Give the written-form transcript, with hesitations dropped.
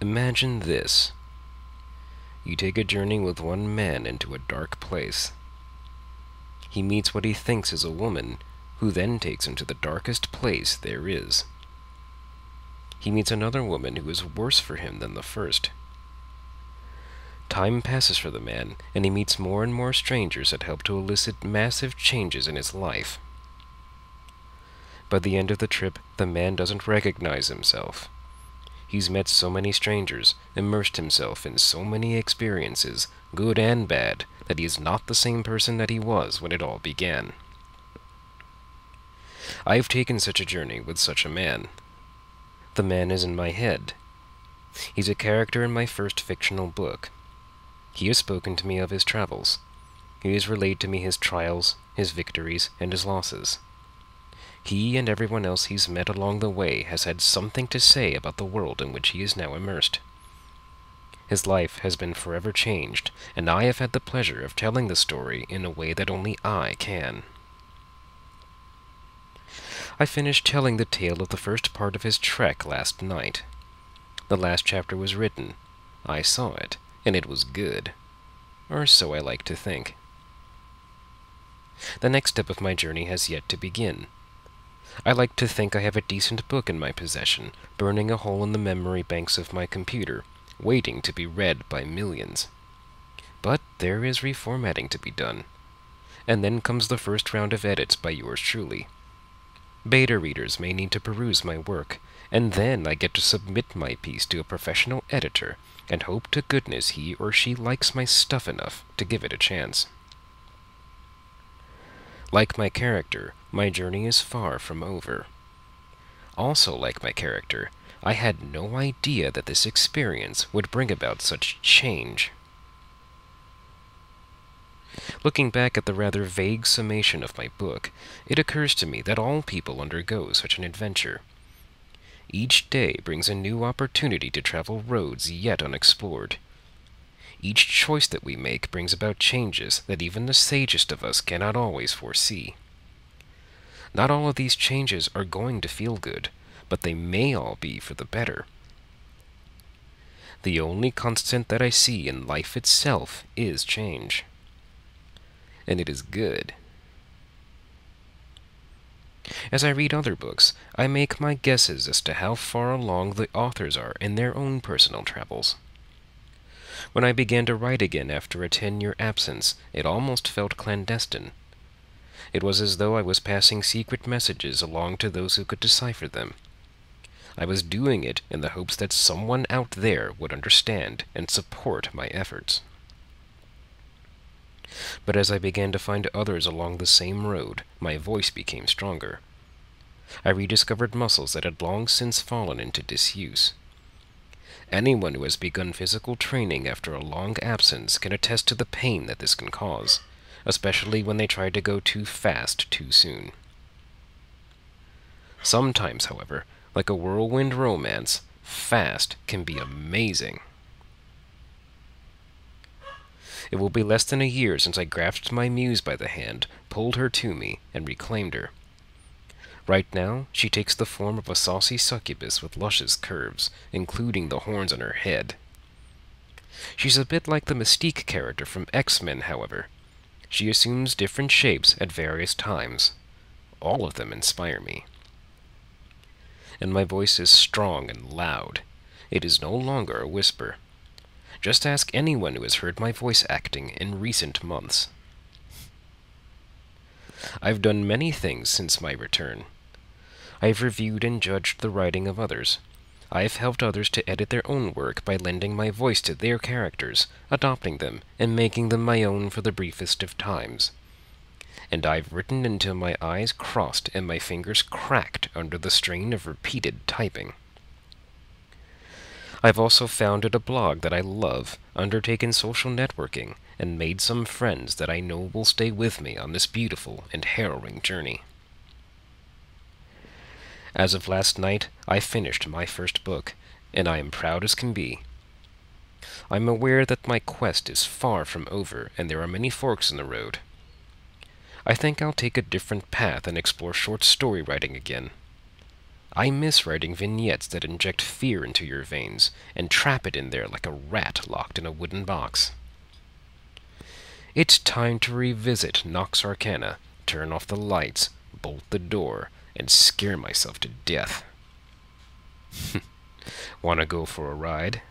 Imagine this. You take a journey with one man into a dark place. He meets what he thinks is a woman, who then takes him to the darkest place there is. He meets another woman who is worse for him than the first. Time passes for the man, and he meets more and more strangers that help to elicit massive changes in his life. By the end of the trip, the man doesn't recognize himself. He's met so many strangers, immersed himself in so many experiences, good and bad, that he is not the same person that he was when it all began. I've taken such a journey with such a man. The man is in my head. He's a character in my first fictional book. He has spoken to me of his travels. He has relayed to me his trials, his victories, and his losses. He and everyone else he's met along the way has had something to say about the world in which he is now immersed. His life has been forever changed, and I have had the pleasure of telling the story in a way that only I can. I finished telling the tale of the first part of his trek last night. The last chapter was written. I saw it, and it was good. Or so I like to think. The next step of my journey has yet to begin. I like to think I have a decent book in my possession, burning a hole in the memory banks of my computer, waiting to be read by millions. But there is reformatting to be done. And then comes the first round of edits by yours truly. Beta readers may need to peruse my work, and then I get to submit my piece to a professional editor, and hope to goodness he or she likes my stuff enough to give it a chance. Like my character, my journey is far from over. Also like my character, I had no idea that this experience would bring about such change. Looking back at the rather vague summation of my book, it occurs to me that all people undergo such an adventure. Each day brings a new opportunity to travel roads yet unexplored. Each choice that we make brings about changes that even the sagest of us cannot always foresee. Not all of these changes are going to feel good, but they may all be for the better. The only constant that I see in life itself is change. And it is good. As I read other books, I make my guesses as to how far along the authors are in their own personal travels. When I began to write again after a 10-year absence, it almost felt clandestine. It was as though I was passing secret messages along to those who could decipher them. I was doing it in the hopes that someone out there would understand and support my efforts. But as I began to find others along the same road, my voice became stronger. I rediscovered muscles that had long since fallen into disuse. Anyone who has begun physical training after a long absence can attest to the pain that this can cause, especially when they try to go too fast too soon. Sometimes, however, like a whirlwind romance, fast can be amazing. It will be less than a year since I grasped my muse by the hand, pulled her to me, and reclaimed her. Right now, she takes the form of a saucy succubus with luscious curves, including the horns on her head. She's a bit like the Mystique character from X-Men, however. She assumes different shapes at various times. All of them inspire me. And my voice is strong and loud. It is no longer a whisper. Just ask anyone who has heard my voice acting in recent months. I've done many things since my return. I've reviewed and judged the writing of others. I've helped others to edit their own work by lending my voice to their characters, adopting them, and making them my own for the briefest of times. And I've written until my eyes crossed and my fingers cracked under the strain of repeated typing. I've also founded a blog that I love, undertaken social networking, and made some friends that I know will stay with me on this beautiful and harrowing journey. As of last night, I finished my first book, and I am proud as can be. I'm aware that my quest is far from over, and there are many forks in the road. I think I'll take a different path and explore short story writing again. I miss writing vignettes that inject fear into your veins and trap it in there like a rat locked in a wooden box. It's time to revisit Nox Arcana, turn off the lights, bolt the door, and scare myself to death. Wanna go for a ride?